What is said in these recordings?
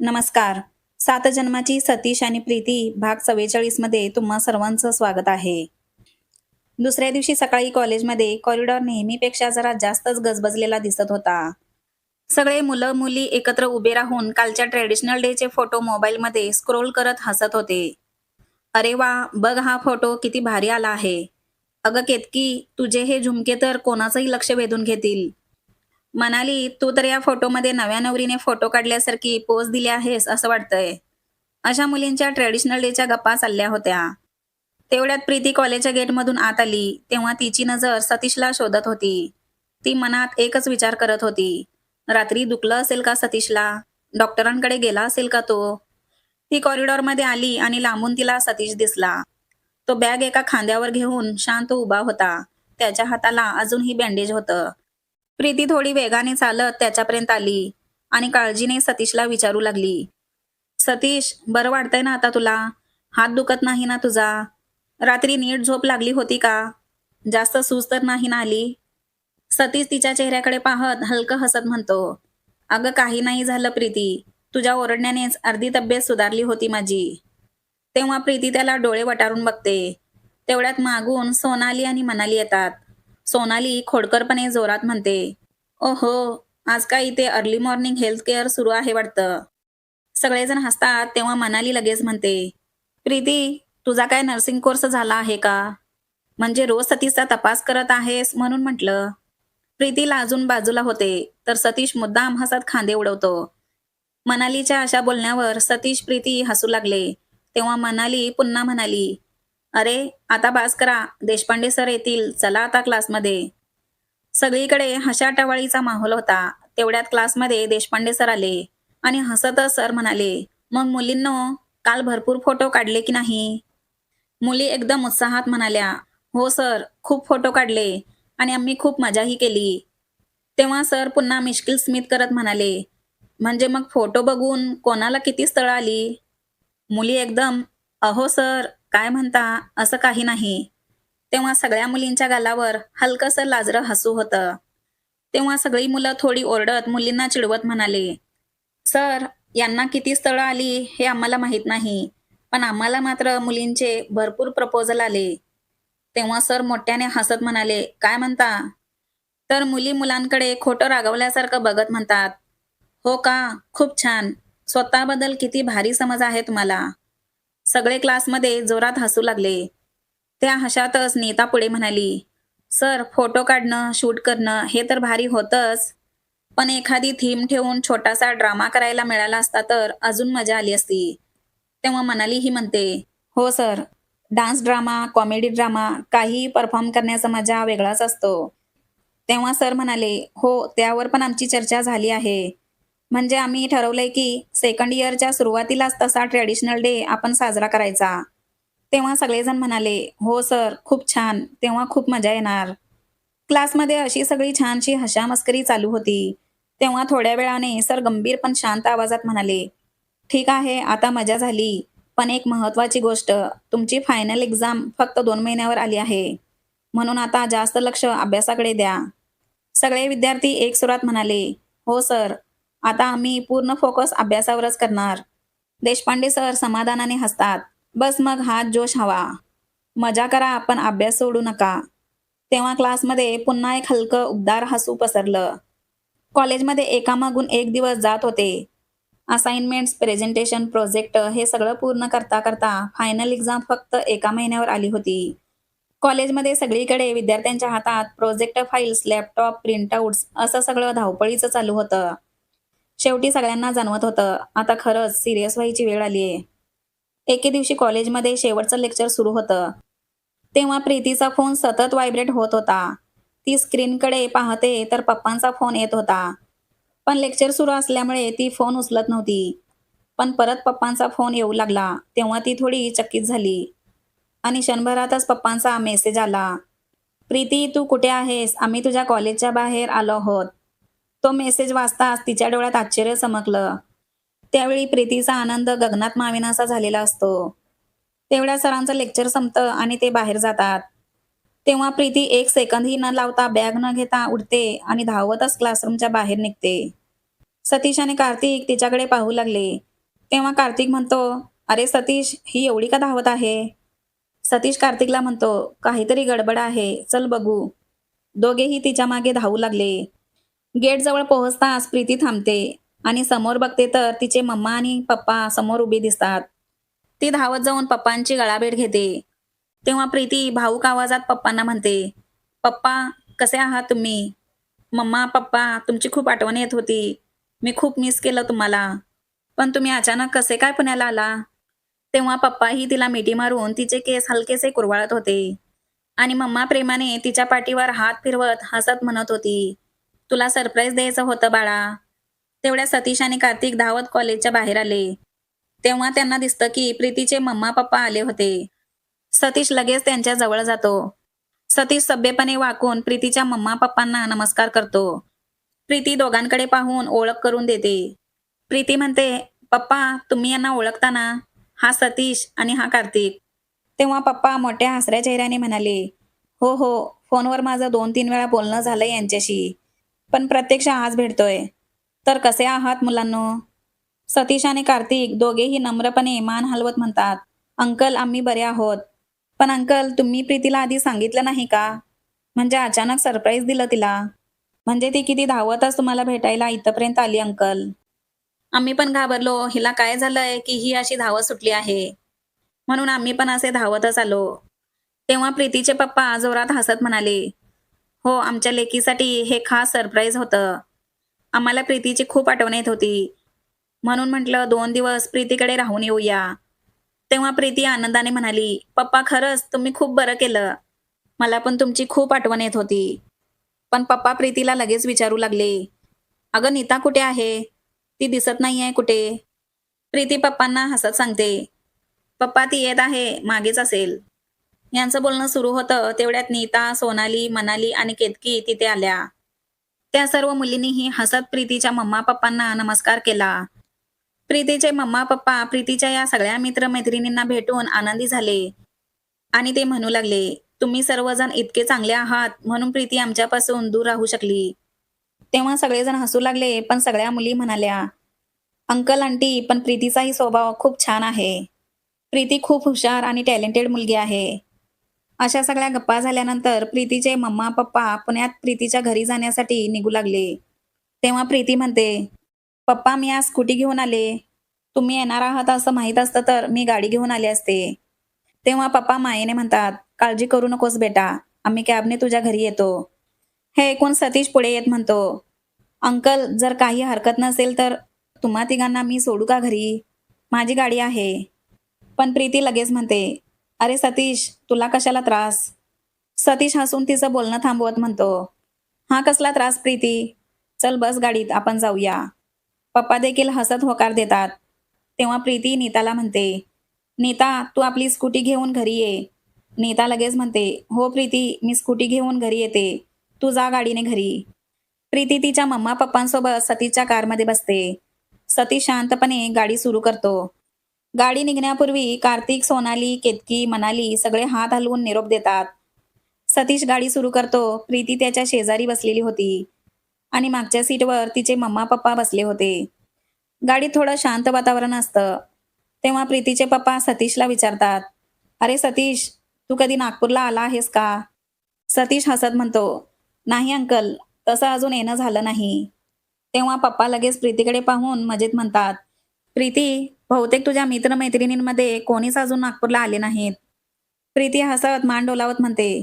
नमस्कार. सात जन्माची सतीश आणि प्रीती भाग 44 मध्ये तुम्हा सर्वांचं स्वागत आहे. दुसऱ्या दिवशी सकाळी कॉलेजमध्ये कॉरिडॉर नेहमीपेक्षा जरा जास्तच गजबजलेला दिसत होता. सगळे मुलं मुली एकत्र उभे राहून कालच्या ट्रेडिशनल डेचे फोटो मोबाईलमध्ये स्क्रोल करत हसत होते. अरे वा, बघ हा फोटो किती भारी आला आहे. अगं केतकी, तुझे हे झुमके तर कोणाचंही लक्ष वेधून घेतील. म्हणाली, तू तर या फोटोमध्ये नव्या नवरीने फोटो काढल्यासारखी पोज दिली आहेस असं वाटतंय. अशा मुलींच्या ट्रेडिशनल डेच्या गप्पा चालल्या होत्या. तेवढ्यात प्रीती कॉलेजच्या गेटमधून आत आली, तेव्हा तिची नजर सतीशला शोधत होती. ती मनात एकच विचार करत होती. रात्री दुखलं असेल का सतीशला? डॉक्टरांकडे गेला असेल का तो? ती कॉरिडॉरमध्ये आली आणि लांबून तिला सतीश दिसला. तो बॅग एका खांद्यावर घेऊन शांत उभा होता. त्याच्या हाताला अजूनही बँडेज होतं. प्रीती थोडी वेगाने चालत त्याच्यापर्यंत आली आणि काळजीने सतीशला विचारू लागली. सतीश, बरं वाटतंय ना आता तुला? हात दुखत नाही ना तुझा? रात्री नीट झोप लागली होती का? जास्त सूज तर नाही ना आली? सतीश तिच्या चेहऱ्याकडे पाहत हलकं हसत म्हणतो, अगं काही नाही झालं प्रीती. तुझ्या ओरडण्यानेच अर्धी तब्येत सुधारली होती माझी. तेव्हा प्रीती त्याला डोळे वटारून बघते. तेवढ्यात मागून सोनाली आणि मनाली येतात. सोनाली खोडकरपणे जोरात म्हणते, ओहो, आज काय इथे अर्ली मॉर्निंग हेल्थ केअर सुरू आहे वाटतं. सगळेजण हसतात तेव्हा मनाली लगेच म्हणते, प्रीती, तुझा काय नर्सिंग कोर्स झाला आहे का? म्हणजे रोज सतीशचा तपास करत आहेस म्हणून म्हटलं. प्रीती लाजून बाजूला होते, तर सतीश मुद्दाम हसत खांदे उडवतो. मनालीच्या अशा बोलण्यावर सतीश प्रीती हसू लागले. तेव्हा मनाली पुन्हा म्हणाली, अरे आता बास करा, देशपांडे सर येतील, चला आता क्लासमध्ये. सगळीकडे हशा टवाळीचा माहोल होता. तेवढ्यात क्लासमध्ये देशपांडे सर आले आणि हसतच सर म्हणाले, मग मुलींनो, काल भरपूर फोटो काढले की नाही? मुली एकदम उत्साहात म्हणाल्या, हो सर, खूप फोटो काढले आणि आम्ही खूप मजाही केली. तेव्हा सर पुन्हा मिश्किल स्मित करत म्हणाले, म्हणजे मग फोटो बघून कोणाला किती स्थळं आली? मुली एकदम, अहो सर, काय म्हणता, असं काही नाही. तेव्हा सगळ्या मुलींच्या गालावर हलकसं लाजरं हसू होतं. तेव्हा सगळी मुलं थोडी ओरडत मुलींना चिडवत म्हणाले, सर, यांना किती स्थळं आली हे आम्हाला माहीत नाही, पण आम्हाला मात्र मुलींचे भरपूर प्रपोजल आले. तेव्हा सर मोठ्याने हसत म्हणाले, काय म्हणता? तर मुली मुलांकडे खोटं रागवल्यासारखं बघत म्हणतात, हो का? खूप छान. स्वतःबद्दल किती भारी समज आहे तुम्हाला. सगळे क्लासमध्ये जोरात हसू लागले. त्या हशातच नीता पुढे म्हणाली, सर, फोटो काढणं, शूट करणं हे तर भारी होतंच, पण एखादी थीम ठेवून छोटासा ड्रामा करायला मिळाला असता तर अजून मजा आली असती. तेव्हा मनाली ही म्हणते, हो sir, dance drama, comedy drama काहीही परफॉर्म करण्याचा मजा वेगळाच असतो. तेव्हा सर म्हणाले, हो, त्यावर पण आमची चर्चा झाली आहे. म्हणजे आम्ही ठरवलंय की सेकंड इयरच्या सुरुवातीलाच तसा ट्रेडिशनल डे आपण साजरा करायचा. तेव्हा सगळेजण म्हणाले, हो सर, खूप छान. तेव्हा खूप मजा येणार. क्लासमध्ये अशी सगळी छानशी हशामस्करी चालू होती. तेव्हा थोड्या वेळाने सर गंभीर पण शांत आवाजात म्हणाले, ठीक आहे, आता मजा झाली. पण एक महत्त्वाची गोष्ट, तुमची फायनल एक्झाम फक्त 2 महिन्यावर आली आहे. म्हणून आता जास्त लक्ष अभ्यासाकडे द्या. सगळे विद्यार्थी एकसुरात म्हणाले, हो सर, आता आम्ही पूर्ण फोकस अभ्यासावरच करणार. देशपांडे सर समाधानाने हसतात. बस मग हात जोश हवा. मजा करा पण अभ्यास सोडू नका. तेव्हा क्लासमध्ये पुन्हा एक हलकं उबदार हसू पसरलं. कॉलेजमध्ये एकामागून एक दिवस जात होते. असाइनमेंट्स, प्रेझेंटेशन, प्रोजेक्ट हे सगळं पूर्ण करता करता फायनल एक्झाम फक्त एका महिन्यावर आली होती. कॉलेजमध्ये सगळीकडे विद्यार्थ्यांच्या हातात प्रोजेक्ट फाईल्स, लॅपटॉप, प्रिंटआउट्स असं सगळं धावपळीचं चालू होतं. शेवटी सगळ्यांना जाणवत होतं, आता खरंच सिरियस व्हायची वेळ आलीये. एके दिवशी कॉलेजमध्ये शेवटचं लेक्चर सुरू होतं. तेव्हा प्रीतीचा फोन सतत व्हायब्रेट होत होता. ती स्क्रीनकडे पाहते तर पप्पांचा फोन येत होता. पण लेक्चर सुरू असल्यामुळे ती फोन उचलत नव्हती. पण परत पप्पांचा फोन येऊ लागला. तेव्हा ती थोडी चकित झाली. आणि क्षणभरातच पप्पांचा मेसेज आला, प्रीती, तू कुठे आहेस? आम्ही तुझ्या कॉलेजच्या बाहेर आलो आहोत. तो मेसेज वाचताच तिच्या डोळ्यात आश्चर्य चमकलं. त्यावेळी प्रीतीचा आनंद गगनात मावेनासा झालेला असतो. तेवढ्या सरांचं लेक्चर संपतं आणि ते बाहेर जातात. तेव्हा प्रीती एक सेकंदही न लावता बॅग न घेता उठते आणि धावतच क्लासरूमच्या बाहेर निघते. सतीश आणि कार्तिक तिच्याकडे पाहू लागले. तेव्हा कार्तिक म्हणतो, "अरे सतीश, ही एवढी का धावत आहे?" सतीश कार्तिकला म्हणतो, "काहीतरी गडबड आहे, चल बघू." दोघेही तिच्या मागे धावू लागले. गेटजवळ पोहोचताच प्रीती थांबते आणि समोर बघते तर तिचे मम्मा आणि पप्पा समोर उभी दिसतात. ती धावत जाऊन पप्पांची गळाभेट घेते. तेव्हा प्रीती भावूक आवाजात पप्पांना म्हणते, "पप्पा, कसे आहात तुम्ही? मम्मा, पप्पा, तुमची खूप आठवण येत होती. मी खूप मिस केलं तुम्हाला. पण तुम्ही अचानक कसे काय पुण्याला आला?" तेव्हा पप्पाही तिला मिठी मारून तिचे केस हलकेसे कुरवाळत होते आणि मम्मा प्रेमाने तिच्या पाठीवर हात फिरवत हसत म्हणत होती, "तुला सरप्राईज द्यायचं होतं बाळा." तेवढ्या सतीश आणि कार्तिक धावत कॉलेजच्या बाहेर आले. तेव्हा त्यांना दिसतं की प्रीतीचे मम्मा पप्पा आले होते. सतीश लगेच त्यांच्या जवळ जातो. सतीश सभ्यपणे वाकून प्रीतीच्या मम्मा पप्पांना नमस्कार करतो. प्रीती दोघांकडे पाहून ओळख करून देते. प्रीती म्हणते, "पप्पा, तुम्ही यांना ओळखता ना? हा सतीश आणि हा कार्तिक." तेव्हा पप्पा मोठ्या हसऱ्या चेहऱ्याने म्हणाले, "हो हो, फोनवर माझं 2-3 वेळा बोलणं झालंय यांच्याशी, पण प्रत्यक्ष आज भेटतोय. तर कसे आहात मुलांनो?" सतीश आणि कार्तिक दोघेही नम्रपणे मान हलवत म्हणतात, "अंकल, आम्ही बरे आहोत." "पण अंकल, तुम्ही प्रीतीला आधी सांगितलं नाही का? म्हणजे अचानक सरप्राईज दिलं तिला. म्हणजे ती किती धावतच तुम्हाला भेटायला इथपर्यंत आली अंकल." "आम्ही पण घाबरलो, हिला काय झालंय की ही अशी धावत सुटली आहे. म्हणून आम्ही पण असे धावतच आलो." तेव्हा प्रीतीचे पप्पा जोरात हसत म्हणाले, "हो, आमच्या लेकीसाठी हे खास सरप्राईज होतं. आम्हाला प्रीतीची खूप आठवण येत होती. म्हणून म्हटलं 2 दिवस प्रीतीकडे राहून येऊया." तेव्हा प्रीती आनंदाने म्हणाली, "पप्पा, खरंच तुम्ही खूप बरं केलं. मला पण तुमची खूप आठवण येत होती." पण पप्पा प्रीतीला लगेच विचारू लागले, "अगं नीता कुठे आहे? ती दिसत नाहीये कुठे?" प्रीती पप्पांना हसत सांगते, "पप्पा, ती येत आहे, मागेच असेल." यांचं बोलणं सुरू होतं तेवढ्यात नीता, सोनाली, मनाली आणि केतकी तिथे आल्या. त्या सर्व मुलींनीही हसत प्रीतीच्या मम्मा पप्पांना नमस्कार केला. प्रीतीचे मम्मा पप्पा प्रीतीच्या या सगळ्या मित्र-मैत्रिणींना भेटून आनंदी झाले आणि ते म्हणू लागले, "तुम्ही सर्वजण इतके चांगले आहात म्हणून प्रीती आमच्यापासून दूर राहू शकली." तेव्हा सगळेजण हसू लागले, पण सगळ्या मुली म्हणाल्या, "अंकल आंटी, पण प्रीतीचाही स्वभाव खूप छान आहे. प्रीती खूप हुशार आणि टॅलेंटेड मुलगी आहे." अशा सगळ्या गप्पा झाल्यानंतर प्रीतीचे मम्मा पप्पा पुण्यात प्रीतीच्या घरी जाण्यासाठी निघू लागले. तेव्हा प्रीती म्हणते, "पप्पा, मी आज स्कूटी घेऊन आले. तुम्ही येणार आहात असं माहीत असतं तर मी गाडी घेऊन आले असते." तेव्हा पप्पा मायेने म्हणतात, "काळजी करू नकोस बेटा, आम्ही कॅबने तुझ्या घरी येतो." हे ऐकून सतीश पुढे येत म्हणतो, "अंकल, जर काही हरकत नसेल तर तुम्हा तिघांना मी सोडू का घरी? माझी गाडी आहे." पण प्रीती लगेच म्हणते, "अरे सतीश, तुला कशाला त्रास?" सतीश हसून तिचं बोलणं थांबवत म्हणतो, "हा कसला त्रास प्रीती? चल बस गाडीत, आपण जाऊया." पप्पा देखील हसत होकार देतात. तेव्हा प्रीती नीताला म्हणते, "नीता, तू आपली स्कूटी घेऊन घरी ये." नीता लगेच म्हणते, "हो प्रीती, मी स्कूटी घेऊन घरी येते. तू जा गाडीने घरी." प्रीती तिच्या मम्मा पप्पांसोबत सतीशच्या कारमध्ये बसते. सतीश शांतपणे गाडी सुरू करतो. गाडी निघण्यापूर्वी कार्तिक, सोनाली, केतकी, मनाली सगळे हात हलवून निरोप देतात. सतीश गाडी सुरू करतो. प्रीती त्याच्या शेजारी बसलेली होती आणि मागच्या सीटवर तिचे मम्मा पप्पा बसले होते. गाडीत थोडं शांत वातावरण असतं. तेव्हा प्रीतीचे पप्पा सतीशला विचारतात, "अरे सतीश, तू कधी नागपूरला आला आहेस का?" सतीश हसत म्हणतो, "नाही अंकल, तसं अजून येणं झालं नाही." तेव्हा पप्पा लगेच प्रीतीकडे पाहून मजेत म्हणतात, "प्रीती, बहुतेक तुझ्या मित्र-मैत्रिणींमध्ये कोणीच अजून नागपूरला आले नाहीत." प्रीती हसत मान डोलावत म्हणते,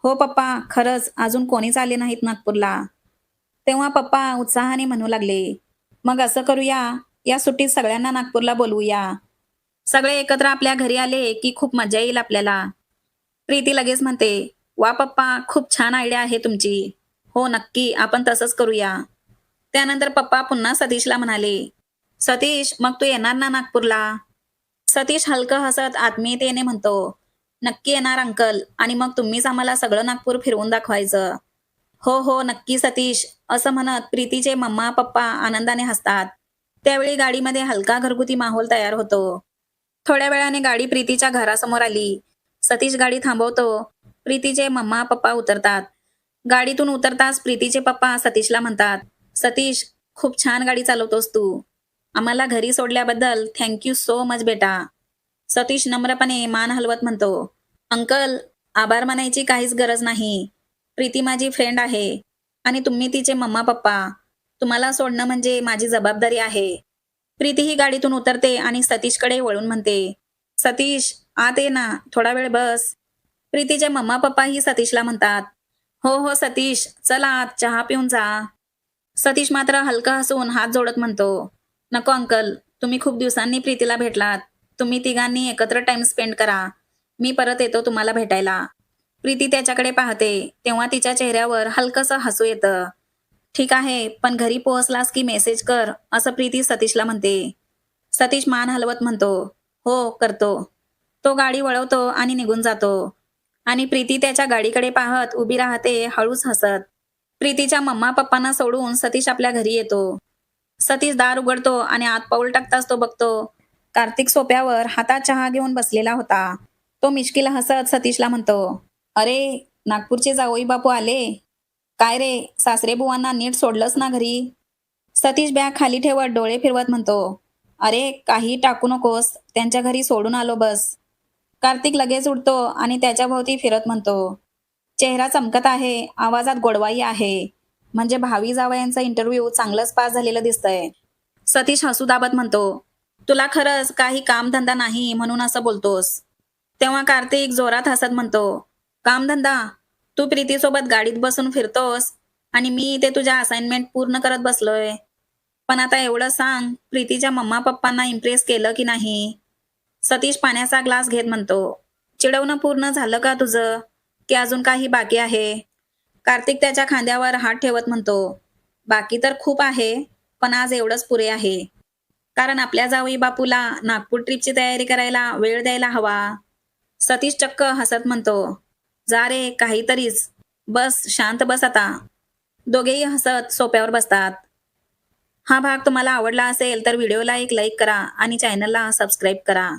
"हो पप्पा, खरंच अजून कोणीच आले नाहीत नागपूरला." तेव्हा पप्पा उत्साहाने म्हणू लागले, "मग असं करूया, या सुट्टीत सगळ्यांना नागपूरला बोलवूया. सगळे एकत्र आपल्या घरी आले की खूप मजा येईल आपल्याला." प्रीती लगेच म्हणते, "वा पप्पा, खूप छान आयडिया आहे तुमची. हो नक्की, आपण तसंच करूया." त्यानंतर पप्पा पुन्हा सतीशला म्हणाले, "सतीश, मग तू येणार ना नागपूरला?" सतीश हलकं हसत आत्मीयतेने म्हणतो, "नक्की येणार अंकल, आणि मग तुम्हीच आम्हाला सगळं नागपूर फिरवून दाखवायचं." "हो हो, नक्की सतीश." असं म्हणत प्रीतीचे मम्मा पप्पा आनंदाने हसतात. त्यावेळी गाडीमध्ये हलका घरगुती माहोल तयार होतो. थोड्या वेळाने गाडी प्रीतीच्या घरासमोर आली. सतीश गाडी थांबवतो. प्रीतीचे मम्मा पप्पा उतरतात. गाडीतून उतरताच प्रीतीचे पप्पा सतीशला म्हणतात, "सतीश, खूप छान गाडी चालवतोस तू." आम्हाला घरी सोडल्याबद्दल थँक्यू सो मच बेटा. सतीश नम्रपणे मान हलवत म्हणतो, अंकल, आभार मानायची काहीच गरज नाही. प्रीती माझी फ्रेंड आहे आणि तुम्ही तिचे मम्मा पप्पा. तुम्हाला सोडणं म्हणजे माझी जबाबदारी आहे. प्रीती ही गाडीतून उतरते आणि सतीशकडे वळून म्हणते, सतीश, आत ये ना, थोडा वेळ बस. प्रीतीचे मम्मा पप्पाही सतीशला म्हणतात, हो हो सतीश, चला आत चहा पिऊन जा. सतीश मात्र हलका हसून हात जोडत म्हणतो, नको अंकल, तुम्ही खूप दिवसांनी प्रीतीला भेटलात. तुम्ही तिघांनी एकत्र टाइम स्पेंड करा. मी परत येतो तुम्हाला भेटायला. प्रीती त्याच्याकडे पाहते, तेव्हा तिच्या चेहऱ्यावर हलकसं हसू येतं. ठीक आहे, पण घरी पोहोचलास की मेसेज कर, असं प्रीती सतीशला म्हणते. सतीश मान हलवत म्हणतो, हो, करतो. तो गाडी वळवतो आणि निघून जातो. आणि प्रीती त्याच्या गाडीकडे पाहत उभी राहते, हळूच हसत. प्रीतीच्या मम्मा पप्पांना सोडून सतीश आपल्या घरी येतो. सतीश दार उघडतो आणि आत पाऊल टाकताच तो बघतो, कार्तिक सोप्यावर हातात चहा घेऊन बसलेला होता. तो मिश्किल हसत सतीशला म्हणतो, अरे, नागपूरचे जावई बापू आले. काय रे, सासरे बुवांना नीट सोडलंस ना घरी? सतीश बॅग खाली ठेवत डोळे फिरवत म्हणतो, अरे, काही टाकू नकोस, त्यांच्या घरी सोडून आलो बस. कार्तिक लगेच उठतो आणि त्याच्या भोवती फिरत म्हणतो, चेहरा चमकत आहे, आवाजात गोडवाई आहे. म्हणजे भावी जावयांचा इंटरव्ह्यू चांगलंच पास झालेलं दिसतंय. सतीश हसू दाबत म्हणतो, तुला खरंच काही कामधंदा नाही म्हणून असं बोलतोस. तेव्हा कार्तिक जोरात हसत म्हणतो, कामधंदा? तू प्रीतीसोबत गाडीत बसून फिरतोस आणि मी इथे तुझ्या असाइनमेंट पूर्ण करत बसलोय. पण आता एवढं सांग, प्रीतीच्या मम्मा पप्पांना इम्प्रेस केलं की नाही? सतीश पाण्याचा ग्लास घेत म्हणतो, चिडवणं पूर्ण झालं का तुझं, की अजून काही बाकी आहे? कार्तिक त्याच्या खांद्यावर हात ठेवत म्हणतो, बाकी तर खूप आहे, पण आज एवढंच पुरे आहे. कारण आपल्या जावई बापूला नागपूर ट्रिपची तयारी करायला वेळ द्यायला हवा. सतीश चक्क हसत म्हणतो, जा रे, काहीतरीच. बस, शांत बस आता. दोघेही हसत सोप्यावर बसतात. हा भाग तुम्हाला आवडला असेल तर व्हिडिओला एक लाईक करा आणि चॅनलला सबस्क्राईब करा.